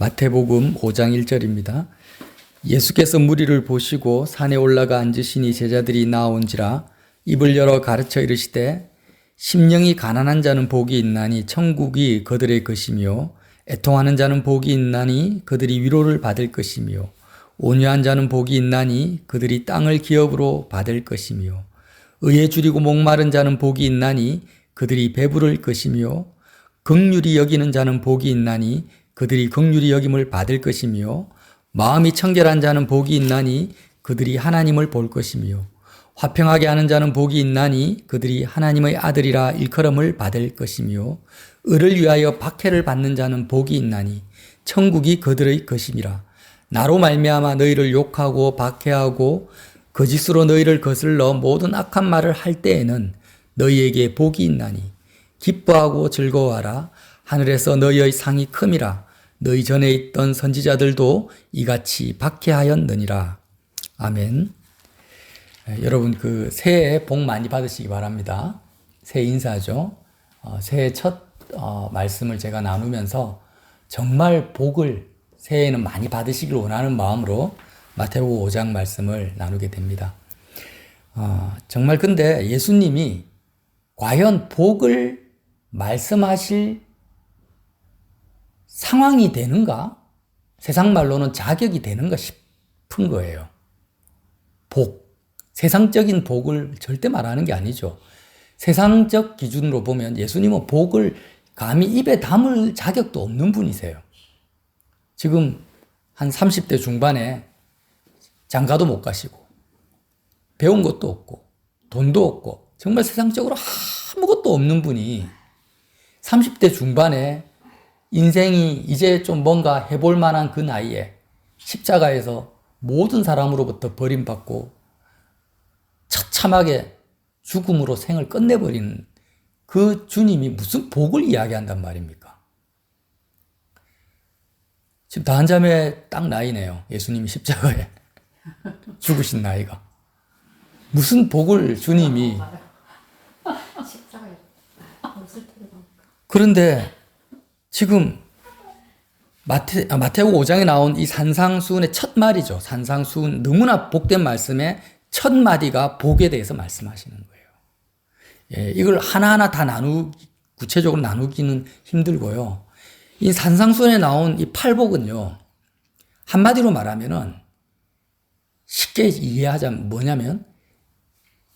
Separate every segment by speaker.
Speaker 1: 마태복음 5장 1절입니다. 예수께서 무리를 보시고 산에 올라가 앉으시니 제자들이 나온지라 입을 열어 가르쳐 이르시되 심령이 가난한 자는 복이 있나니 천국이 그들의 것이며 애통하는 자는 복이 있나니 그들이 위로를 받을 것이며 온유한 자는 복이 있나니 그들이 땅을 기업으로 받을 것이며 의에 줄이고 목마른 자는 복이 있나니 그들이 배부를 것이며 긍휼히 여기는 자는 복이 있나니 그들이 긍휼히 여김을 받을 것이며 마음이 청결한 자는 복이 있나니 그들이 하나님을 볼 것이며 화평하게 하는 자는 복이 있나니 그들이 하나님의 아들이라 일컬음을 받을 것이며 의를 위하여 박해를 받는 자는 복이 있나니 천국이 그들의 것임이라. 나로 말미암아 너희를 욕하고 박해하고 거짓으로 너희를 거슬러 모든 악한 말을 할 때에는 너희에게 복이 있나니 기뻐하고 즐거워하라. 하늘에서 너희의 상이 큼이라. 너희 전에 있던 선지자들도 이같이 박해하였느니라. 아멘. 여러분 새해 복 많이 받으시기 바랍니다. 새해 인사죠. 새해 첫 말씀을 제가 나누면서 정말 복을 새해에는 많이 받으시길 원하는 마음으로 마태복음 5장 말씀을 나누게 됩니다. 정말 근데 예수님이 과연 복을 말씀하실 상황이 되는가? 세상 말로는 자격이 되는가 싶은 거예요. 복. 세상적인 복을 절대 말하는 게 아니죠. 세상적 기준으로 보면 예수님은 복을 감히 입에 담을 자격도 없는 분이세요. 지금 한 30대 중반에 장가도 못 가시고 배운 것도 없고 돈도 없고 정말 세상적으로 아무것도 없는 분이 30대 중반에 인생이 이제 좀 뭔가 해볼 만한 그 나이에 십자가에서 모든 사람으로부터 버림받고 처참하게 죽음으로 생을 끝내버리는 그 주님이 무슨 복을 이야기한단 말입니까? 지금 다한자매 딱 나이네요. 예수님이 십자가에 죽으신 나이가. 무슨 복을 주님이. 그런데 지금 마태복음 5장에 나온 이 산상수훈의 첫 말이죠. 산상수훈 너무나 복된 말씀의 첫 마디가 복에 대해서 말씀하시는 거예요. 예, 이걸 하나하나 다 구체적으로 나누기는 힘들고요. 이 산상수훈에 나온 이 팔복은요, 한마디로 말하면은 쉽게 이해하자면 뭐냐면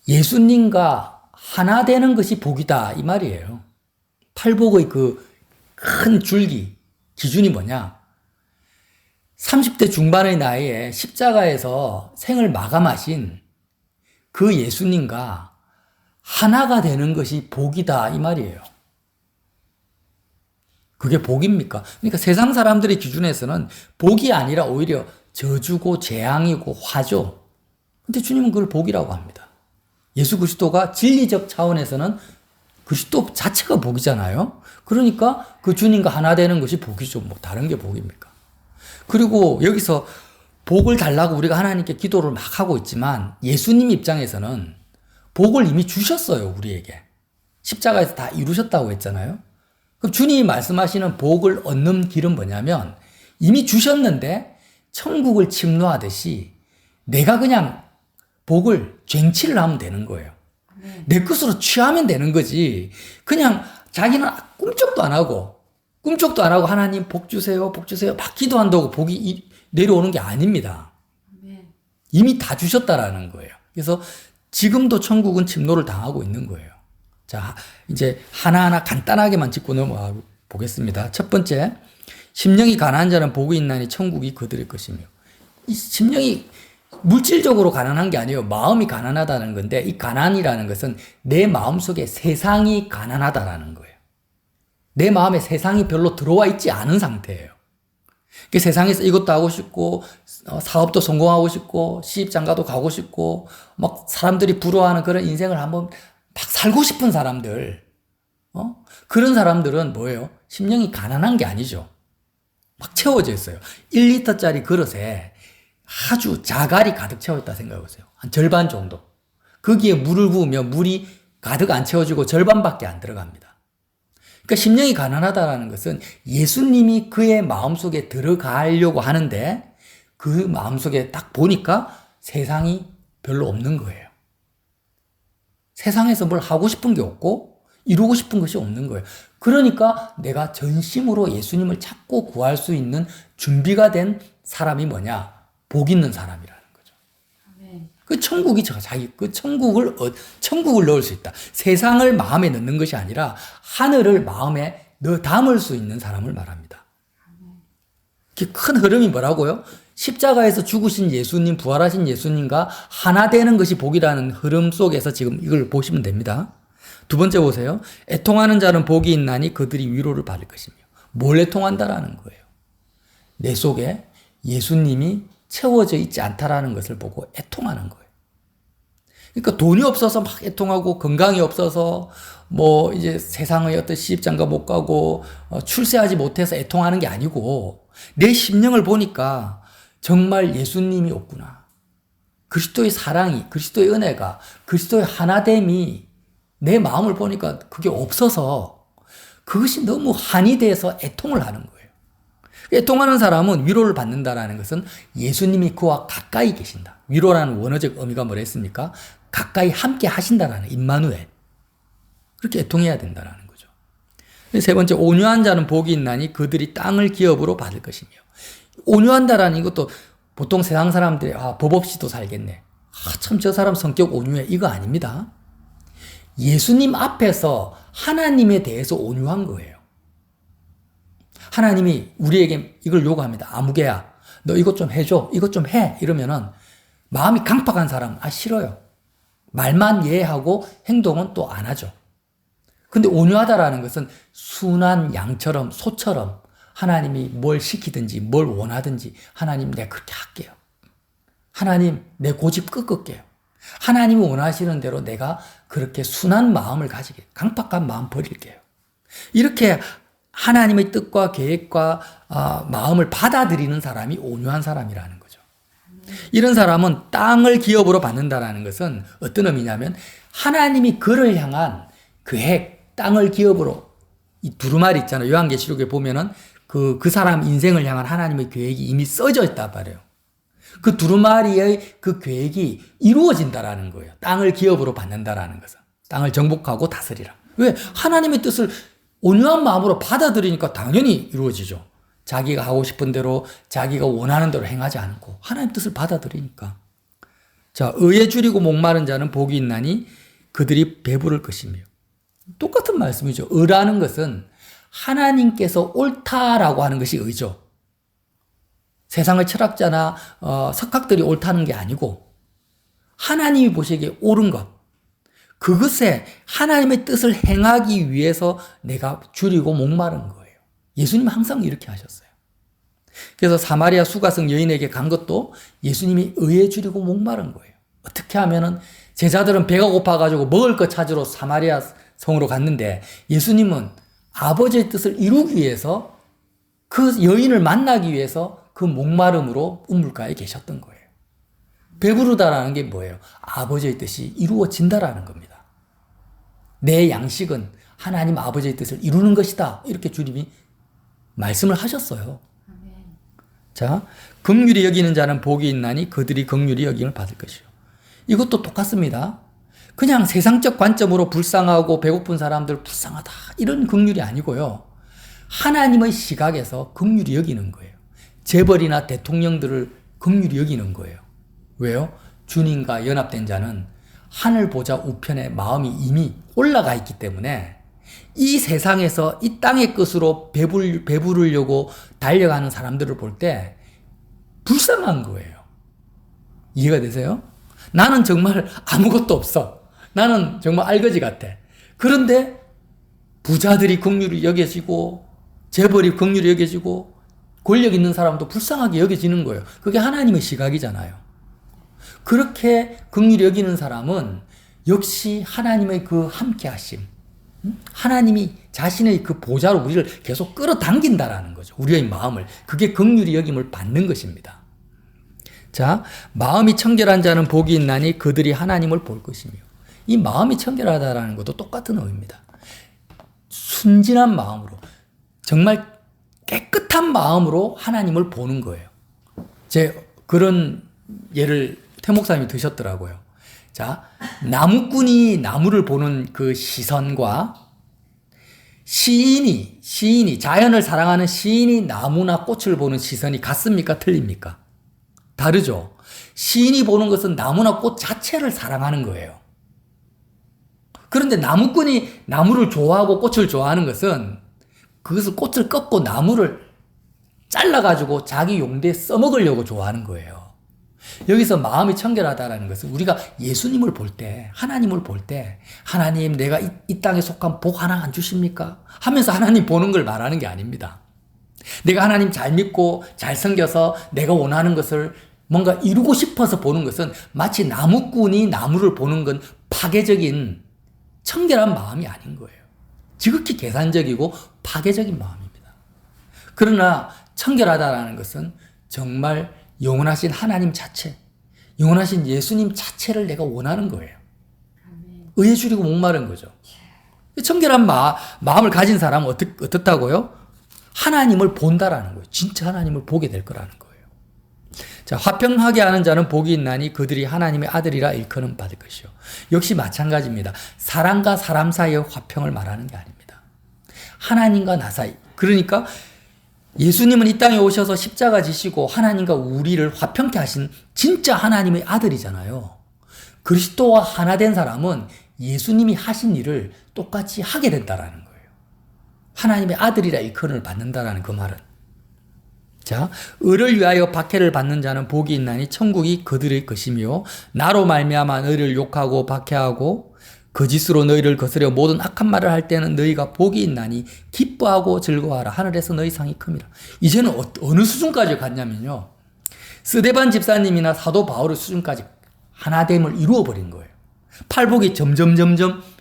Speaker 1: 예수님과 하나 되는 것이 복이다 이 말이에요. 팔복의 그 큰 줄기, 기준이 뭐냐? 30대 중반의 나이에 십자가에서 생을 마감하신 그 예수님과 하나가 되는 것이 복이다 이 말이에요. 그게 복입니까? 그러니까 세상 사람들의 기준에서는 복이 아니라 오히려 저주고 재앙이고 화죠. 근데 주님은 그걸 복이라고 합니다. 예수 그리스도가 진리적 차원에서는 그리스도 자체가 복이잖아요. 그러니까 그 주님과 하나 되는 것이 복이죠. 뭐 다른 게 복입니까? 그리고 여기서 복을 달라고 우리가 하나님께 기도를 막 하고 있지만 예수님 입장에서는 복을 이미 주셨어요. 우리에게. 십자가에서 다 이루셨다고 했잖아요. 그럼 주님이 말씀하시는 복을 얻는 길은 뭐냐면 이미 주셨는데 천국을 침노하듯이 내가 그냥 복을 쟁취를 하면 되는 거예요. 내 것으로 취하면 되는 거지. 그냥 자기는 꿈쩍도 안 하고 하나님 복 주세요, 복 주세요 막 기도한다고 복이 내려오는 게 아닙니다. 이미 다 주셨다라는 거예요. 그래서 지금도 천국은 침노를 당하고 있는 거예요. 자, 이제 하나하나 간단하게만 짚고 넘어가 보겠습니다. 첫 번째, 심령이 가난한 자는 복이 있나니 천국이 그들의 것이며. 이 심령이 물질적으로 가난한 게 아니에요. 마음이 가난하다는 건데 이 가난이라는 것은 내 마음속에 세상이 가난하다라는 거예요. 내 마음에 세상이 별로 들어와 있지 않은 상태예요. 그 세상에서 이것도 하고 싶고 사업도 성공하고 싶고 시집장가도 가고 싶고 막 사람들이 부러워하는 그런 인생을 한번 막 살고 싶은 사람들, 그런 사람들은 뭐예요? 심령이 가난한 게 아니죠. 막 채워져 있어요. 1리터짜리 그릇에 아주 자갈이 가득 채워있다 생각해보세요. 한 절반 정도. 거기에 물을 부으면 물이 가득 안 채워지고 절반밖에 안 들어갑니다. 그러니까 심령이 가난하다라는 것은 예수님이 그의 마음속에 들어가려고 하는데 그 마음속에 딱 보니까 세상이 별로 없는 거예요. 세상에서 뭘 하고 싶은 게 없고 이루고 싶은 것이 없는 거예요. 그러니까 내가 전심으로 예수님을 찾고 구할 수 있는 준비가 된 사람이 뭐냐? 복 있는 사람이라는 거죠.
Speaker 2: 아멘.
Speaker 1: 그 천국이 천국을 넣을 수 있다. 세상을 마음에 넣는 것이 아니라 하늘을 마음에 담을 수 있는 사람을 말합니다. 그 큰 흐름이 뭐라고요? 십자가에서 죽으신 예수님, 부활하신 예수님과 하나 되는 것이 복이라는 흐름 속에서 지금 이걸 보시면 됩니다. 두 번째 보세요. 애통하는 자는 복이 있나니 그들이 위로를 받을 것이며. 뭘 애통한다라는 거예요? 내 속에 예수님이 채워져 있지 않다라는 것을 보고 애통하는 거예요. 그러니까 돈이 없어서 막 애통하고 건강이 없어서 뭐 이제 세상의 어떤 시집장가 못 가고 출세하지 못해서 애통하는 게 아니고 내 심령을 보니까 정말 예수님이 없구나. 그리스도의 사랑이, 그리스도의 은혜가, 그리스도의 하나됨이 내 마음을 보니까 그게 없어서 그것이 너무 한이 돼서 애통을 하는 거예요. 애통하는 사람은 위로를 받는다라는 것은 예수님이 그와 가까이 계신다. 위로라는 원어적 의미가 뭐라 했습니까? 가까이 함께 하신다라는 임마누엘. 그렇게 애통해야 된다라는 거죠. 세 번째, 온유한 자는 복이 있나니 그들이 땅을 기업으로 받을 것이며. 온유한다라는 이것도 보통 세상 사람들이 법 없이도 살겠네. 참 저 사람 성격 온유해. 이거 아닙니다. 예수님 앞에서 하나님에 대해서 온유한 거예요. 하나님이 우리에게 이걸 요구합니다. 아무개야, 너 이것 좀 해줘. 이것 좀 해. 이러면은 마음이 강팍한 사람은 싫어요. 말만 예하고 행동은 또 안 하죠. 근데 온유하다라는 것은 순한 양처럼 소처럼 하나님이 뭘 시키든지 뭘 원하든지 하나님 내가 그렇게 할게요. 하나님 내 고집 꺾을게요. 하나님이 원하시는 대로 내가 그렇게 순한 마음을 가지게 강팍한 마음 버릴게요. 이렇게 하나님의 뜻과 계획과 마음을 받아들이는 사람이 온유한 사람이라는 거죠. 이런 사람은 땅을 기업으로 받는다라는 것은 어떤 의미냐면 하나님이 그를 향한 계획, 땅을 기업으로 이 두루마리 있잖아요. 요한계시록에 보면은 그 사람 인생을 향한 하나님의 계획이 이미 써져 있단 말이에요. 그 두루마리의 그 계획이 이루어진다라는 거예요. 땅을 기업으로 받는다라는 것은. 땅을 정복하고 다스리라. 왜? 하나님의 뜻을 온유한 마음으로 받아들이니까 당연히 이루어지죠. 자기가 하고 싶은 대로 자기가 원하는 대로 행하지 않고 하나님의 뜻을 받아들이니까. 자, 의에 줄이고 목마른 자는 복이 있나니 그들이 배부를 것이며. 똑같은 말씀이죠. 의라는 것은 하나님께서 옳다라고 하는 것이 의죠. 세상의 철학자나 석학들이 옳다는 게 아니고 하나님이 보시기에 옳은 것. 그것에 하나님의 뜻을 행하기 위해서 내가 줄이고 목마른 거예요. 예수님은 항상 이렇게 하셨어요. 그래서 사마리아 수가성 여인에게 간 것도 예수님이 의에 줄이고 목마른 거예요. 어떻게 하면은 제자들은 배가 고파가지고 먹을 것 찾으러 사마리아 성으로 갔는데 예수님은 아버지의 뜻을 이루기 위해서 그 여인을 만나기 위해서 그 목마름으로 우물가에 계셨던 거예요. 배부르다라는 게 뭐예요? 아버지의 뜻이 이루어진다라는 겁니다. 내 양식은 하나님 아버지의 뜻을 이루는 것이다. 이렇게 주님이 말씀을 하셨어요. 자, 긍휼히 여기는 자는 복이 있나니 그들이 긍휼히 여김을 받을 것이요. 이것도 똑같습니다. 그냥 세상적 관점으로 불쌍하고 배고픈 사람들 불쌍하다 이런 긍휼이 아니고요. 하나님의 시각에서 긍휼히 여기는 거예요. 재벌이나 대통령들을 긍휼히 여기는 거예요. 왜요? 주님과 연합된 자는 하늘 보좌 우편에 마음이 이미 올라가 있기 때문에 이 세상에서 이 땅의 것으로 배부르려고 달려가는 사람들을 볼 때 불쌍한 거예요. 이해가 되세요? 나는 정말 아무것도 없어. 나는 정말 알거지 같아. 그런데 부자들이 긍휼히 여겨지고 재벌이 긍휼히 여겨지고 권력 있는 사람도 불쌍하게 여겨지는 거예요. 그게 하나님의 시각이잖아요. 그렇게 긍휼히 여기는 사람은 역시 하나님의 그 함께하심, 하나님이 자신의 그 보좌로 우리를 계속 끌어당긴다라는 거죠. 우리의 마음을. 그게 긍휼히 여김을 받는 것입니다. 자, 마음이 청결한 자는 복이 있나니 그들이 하나님을 볼 것이며. 이 마음이 청결하다라는 것도 똑같은 의미입니다. 순진한 마음으로, 정말 깨끗한 마음으로 하나님을 보는 거예요. 제 그런 예를 태 목사님이 드셨더라고요. 자, 나무꾼이 나무를 보는 그 시선과 시인이 자연을 사랑하는 시인이 나무나 꽃을 보는 시선이 같습니까? 틀립니까? 다르죠. 시인이 보는 것은 나무나 꽃 자체를 사랑하는 거예요. 그런데 나무꾼이 나무를 좋아하고 꽃을 좋아하는 것은 그것을 꽃을 꺾고 나무를 잘라가지고 자기 용도에 써먹으려고 좋아하는 거예요. 여기서 마음이 청결하다는 것은 우리가 예수님을 볼 때, 하나님을 볼 때, 하나님 내가 이 땅에 속한 복 하나 안 주십니까? 하면서 하나님 보는 걸 말하는 게 아닙니다. 내가 하나님 잘 믿고 잘 섬겨서 내가 원하는 것을 뭔가 이루고 싶어서 보는 것은 마치 나무꾼이 나무를 보는 건 파괴적인 청결한 마음이 아닌 거예요. 지극히 계산적이고 파괴적인 마음입니다. 그러나 청결하다라는 것은 정말 영원하신 하나님 자체, 영원하신 예수님 자체를 내가 원하는 거예요. 의에 줄이고 목마른 거죠. 청결한 마음을 가진 사람은 어떻다고요? 하나님을 본다라는 거예요. 진짜 하나님을 보게 될 거라는 거예요. 자, 화평하게 하는 자는 복이 있나니 그들이 하나님의 아들이라 일컬음 받을 것이요. 역시 마찬가지입니다. 사람과 사람 사이의 화평을 말하는 게 아닙니다. 하나님과 나 사이. 그러니까 예수님은 이 땅에 오셔서 십자가 지시고 하나님과 우리를 화평케 하신 진짜 하나님의 아들이잖아요. 그리스도와 하나 된 사람은 예수님이 하신 일을 똑같이 하게 된다라는 거예요. 하나님의 아들이라 일컬음을 받는다라는 그 말은. 자, 의를 위하여 박해를 받는 자는 복이 있나니 천국이 그들의 것이며 나로 말미암아 너희를 욕하고 박해하고 거짓으로 너희를 거스려 모든 악한 말을 할 때는 너희가 복이 있나니 기뻐하고 즐거워하라. 하늘에서 너희 상이 큽니다. 이제는 어느 수준까지 갔냐면요. 스데반 집사님이나 사도 바울의 수준까지 하나됨을 이루어버린 거예요. 팔복이 점점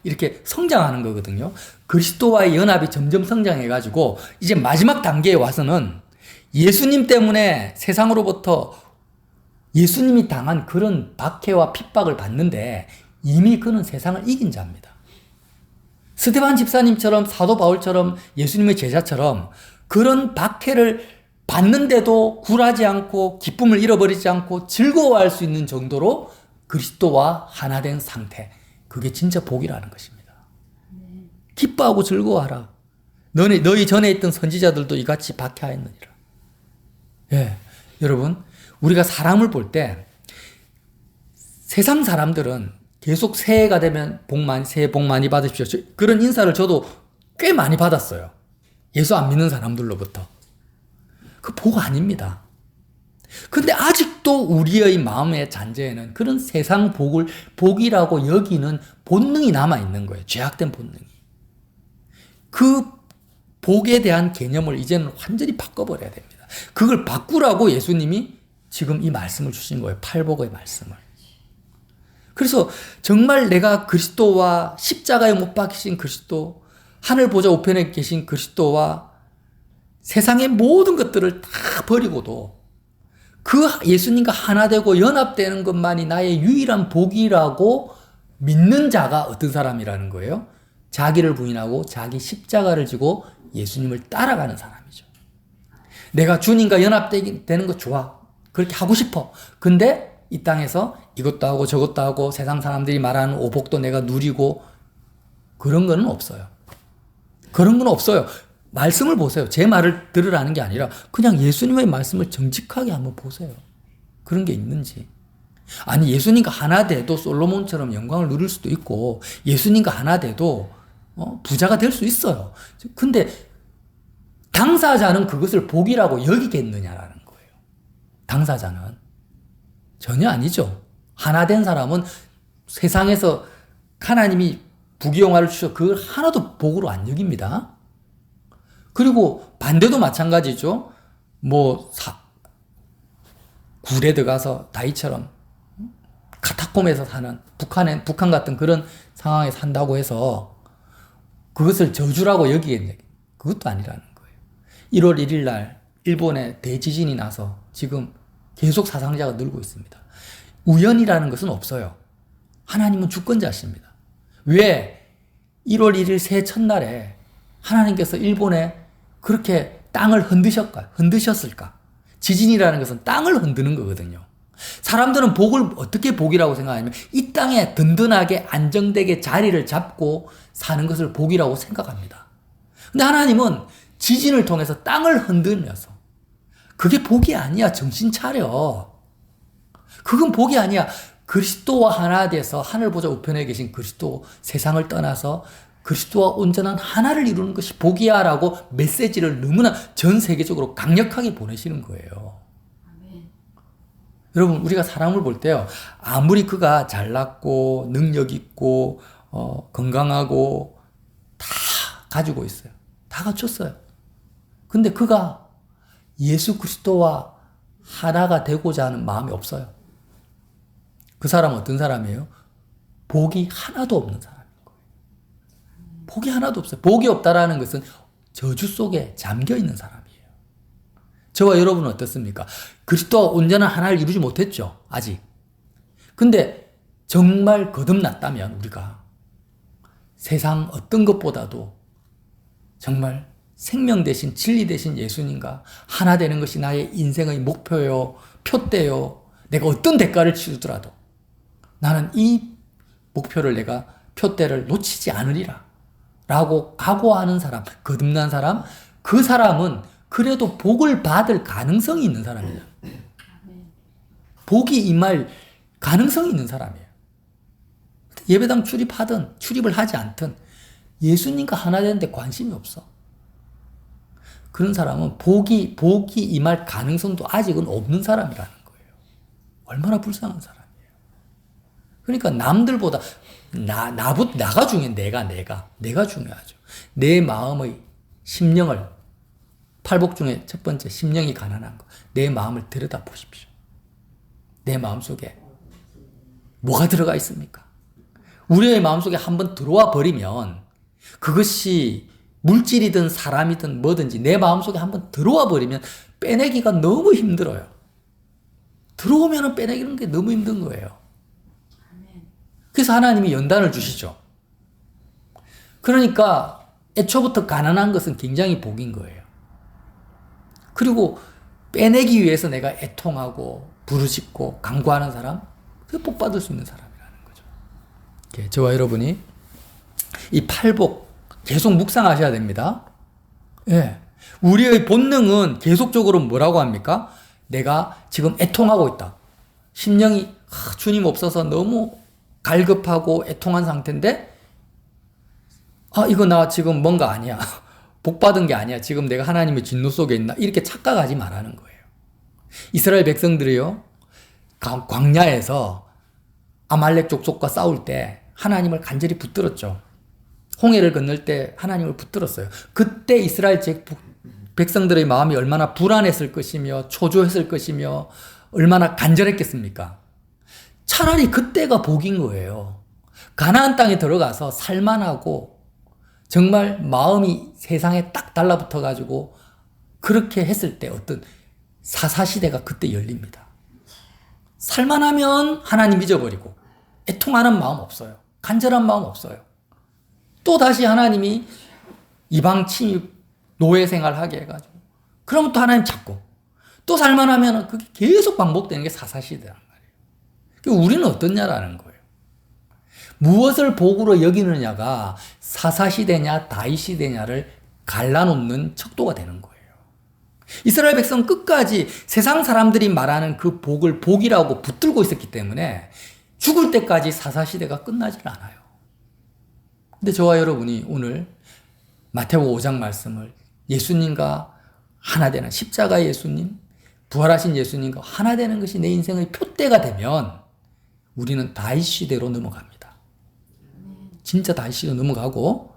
Speaker 1: 이렇게 성장하는 거거든요. 그리스도와의 연합이 점점 성장해가지고 이제 마지막 단계에 와서는 예수님 때문에 세상으로부터 예수님이 당한 그런 박해와 핍박을 받는데 이미 그는 세상을 이긴 자입니다. 스데반 집사님처럼 사도 바울처럼 예수님의 제자처럼 그런 박해를 받는데도 굴하지 않고 기쁨을 잃어버리지 않고 즐거워할 수 있는 정도로 그리스도와 하나 된 상태. 그게 진짜 복이라는 것입니다. 기뻐하고 즐거워하라. 너희 전에 있던 선지자들도 이같이 박해하였느니라. 예, 여러분, 우리가 사람을 볼 때 세상 사람들은 계속 새해가 되면 새해 복 많이 받으십시오. 그런 인사를 저도 꽤 많이 받았어요. 예수 안 믿는 사람들로부터. 그 복 아닙니다. 근데 아직도 우리의 마음의 잔재에는 그런 세상 복이라고 여기는 본능이 남아있는 거예요. 죄악된 본능이. 그 복에 대한 개념을 이제는 완전히 바꿔버려야 됩니다. 그걸 바꾸라고 예수님이 지금 이 말씀을 주신 거예요. 팔복의 말씀을. 그래서 정말 내가 그리스도와 십자가에 못 박히신 그리스도, 하늘 보좌 우편에 계신 그리스도와 세상의 모든 것들을 다 버리고도 그 예수님과 하나 되고 연합되는 것만이 나의 유일한 복이라고 믿는 자가 어떤 사람이라는 거예요? 자기를 부인하고 자기 십자가를 지고 예수님을 따라가는 사람이죠. 내가 주님과 연합되는 거 좋아. 그렇게 하고 싶어. 근데 이 땅에서 이것도 하고 저것도 하고 세상 사람들이 말하는 오복도 내가 누리고 그런 거는 없어요. 그런 건 없어요. 말씀을 보세요. 제 말을 들으라는 게 아니라 그냥 예수님의 말씀을 정직하게 한번 보세요. 그런 게 있는지. 아니, 예수님과 하나 돼도 솔로몬처럼 영광을 누릴 수도 있고 예수님과 하나 돼도 부자가 될 수 있어요. 근데 당사자는 그것을 복이라고 여기겠느냐라는 거예요. 당사자는. 전혀 아니죠. 하나 된 사람은 세상에서 하나님이 부귀영화를 주셔 그걸 하나도 복으로 안 여깁니다. 그리고 반대도 마찬가지죠. 굴에 들어가서 다이처럼 카타콤에서 사는 북한 같은 그런 상황에 산다고 해서 그것을 저주라고 여기겠냐. 그것도 아니라는 거예요. 1월 1일 날 일본에 대지진이 나서 지금 계속 사상자가 늘고 있습니다. 우연이라는 것은 없어요. 하나님은 주권자십니다. 왜 1월 1일 새해 첫날에 하나님께서 일본에 그렇게 땅을 흔드셨을까? 지진이라는 것은 땅을 흔드는 거거든요. 사람들은 복을 어떻게 복이라고 생각하냐면 이 땅에 든든하게 안정되게 자리를 잡고 사는 것을 복이라고 생각합니다. 근데 하나님은 지진을 통해서 땅을 흔들면서 그게 복이 아니야. 정신 차려. 그건 복이 아니야. 그리스도와 하나 돼서 하늘 보좌 우편에 계신 그리스도 세상을 떠나서 그리스도와 온전한 하나를 이루는 것이 복이야 라고 메시지를 너무나 전 세계적으로 강력하게 보내시는 거예요. 아멘. 여러분 우리가 사람을 볼 때요. 아무리 그가 잘났고 능력 있고 건강하고 다 가지고 있어요. 다 갖췄어요. 근데 그가 예수 그리스도와 하나가 되고자 하는 마음이 없어요. 그 사람은 어떤 사람이에요? 복이 하나도 없는 사람인 거예요. 복이 하나도 없어요. 복이 없다라는 것은 저주 속에 잠겨 있는 사람이에요. 저와 여러분은 어떻습니까? 그리스도와 온전한 하나를 이루지 못했죠. 아직. 근데 정말 거듭났다면 우리가 세상 어떤 것보다도 정말 생명 대신 진리 대신 예수님과 하나 되는 것이 나의 인생의 목표요, 표대요. 내가 어떤 대가를 치르더라도 나는 이 목표를 내가 표대를 놓치지 않으리라 라고 각오하는 사람, 거듭난 사람, 그 사람은 그래도 복을 받을 가능성이 있는 사람이에요. 복이 임할 가능성이 있는 사람이에요. 예배당 출입하든 출입을 하지 않든 예수님과 하나 되는데 관심이 없어. 그런 사람은 복이 임할 가능성도 아직은 없는 사람이라는 거예요. 얼마나 불쌍한 사람이에요. 그러니까 남들보다 나가 중요해. 내가 중요하죠. 내 마음의 심령을 팔복 중에 첫 번째 심령이 가난한 거. 내 마음을 들여다 보십시오. 내 마음속에 뭐가 들어가 있습니까? 우리의 마음속에 한번 들어와 버리면 그것이 물질이든 사람이든 뭐든지 내 마음속에 한번 들어와 버리면 빼내기가 너무 힘들어요. 들어오면 빼내기는 게 너무 힘든 거예요. 그래서 하나님이 연단을 주시죠. 그러니까 애초부터 가난한 것은 굉장히 복인 거예요. 그리고 빼내기 위해서 내가 애통하고 부르짖고 간구하는 사람, 그게 복 받을 수 있는 사람이라는 거죠. 저와 여러분이 이 팔복 계속 묵상하셔야 됩니다. 예. 우리의 본능은 계속적으로 뭐라고 합니까? 내가 지금 애통하고 있다. 심령이 주님 없어서 너무 갈급하고 애통한 상태인데 이거 나 지금 뭔가 아니야. 복 받은 게 아니야. 지금 내가 하나님의 진노 속에 있나. 이렇게 착각하지 말라는 거예요. 이스라엘 백성들이요. 광야에서 아말렉 족속과 싸울 때 하나님을 간절히 붙들었죠. 홍해를 건널 때 하나님을 붙들었어요. 그때 이스라엘 백성들의 마음이 얼마나 불안했을 것이며 초조했을 것이며 얼마나 간절했겠습니까? 차라리 그때가 복인 거예요. 가나안 땅에 들어가서 살만하고 정말 마음이 세상에 딱 달라붙어 가지고 그렇게 했을 때 어떤 사사시대가 그때 열립니다. 살만하면 하나님 잊어버리고 애통하는 마음 없어요. 간절한 마음 없어요. 또 다시 하나님이 이방 침입 노예 생활하게 해가지고 그러면 또 하나님 찾고 또 살만하면 그게 계속 반복되는 게 사사시대란 말이에요. 우리는 어떻냐라는 거예요. 무엇을 복으로 여기느냐가 사사시대냐 다윗시대냐를 갈라놓는 척도가 되는 거예요. 이스라엘 백성은 끝까지 세상 사람들이 말하는 그 복을 복이라고 붙들고 있었기 때문에 죽을 때까지 사사시대가 끝나질 않아요. 근데 저와 여러분이 오늘 마태복음 5장 말씀을 예수님과 하나 되는 십자가의 예수님, 부활하신 예수님과 하나 되는 것이 내 인생의 표대가 되면 우리는 다윗 시대로 넘어갑니다. 진짜 다윗 시대로 넘어가고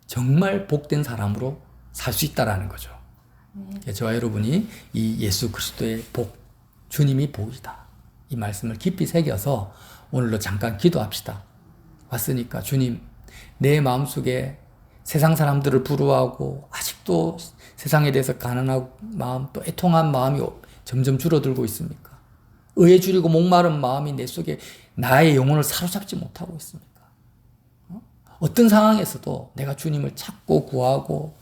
Speaker 1: 정말 복된 사람으로 살 수 있다라는 거죠. 저와 여러분이 이 예수 그리스도의 복, 주님이 복이다. 이 말씀을 깊이 새겨서 오늘도 잠깐 기도합시다. 왔으니까 주님, 내 마음속에 세상 사람들을 부러워하고 아직도 세상에 대해서 가난한 마음 또 애통한 마음이 점점 줄어들고 있습니까? 의에 줄이고 목마른 마음이 내 속에 나의 영혼을 사로잡지 못하고 있습니까? 어떤 상황에서도 내가 주님을 찾고 구하고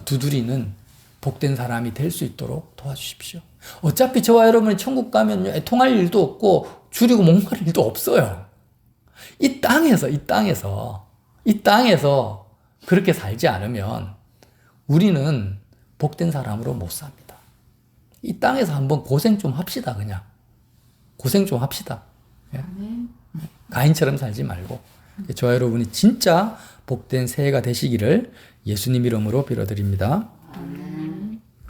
Speaker 1: 두드리는 복된 사람이 될 수 있도록 도와주십시오. 어차피 저와 여러분이 천국 가면 애통할 일도 없고 줄이고 목마를 일도 없어요. 이 땅에서 그렇게 살지 않으면 우리는 복된 사람으로 못 삽니다. 이 땅에서 한번 고생 좀 합시다, 그냥. 고생 좀 합시다. 예? 가인처럼 살지 말고. 저와 여러분이 진짜 복된 새해가 되시기를 예수님 이름으로 빌어드립니다.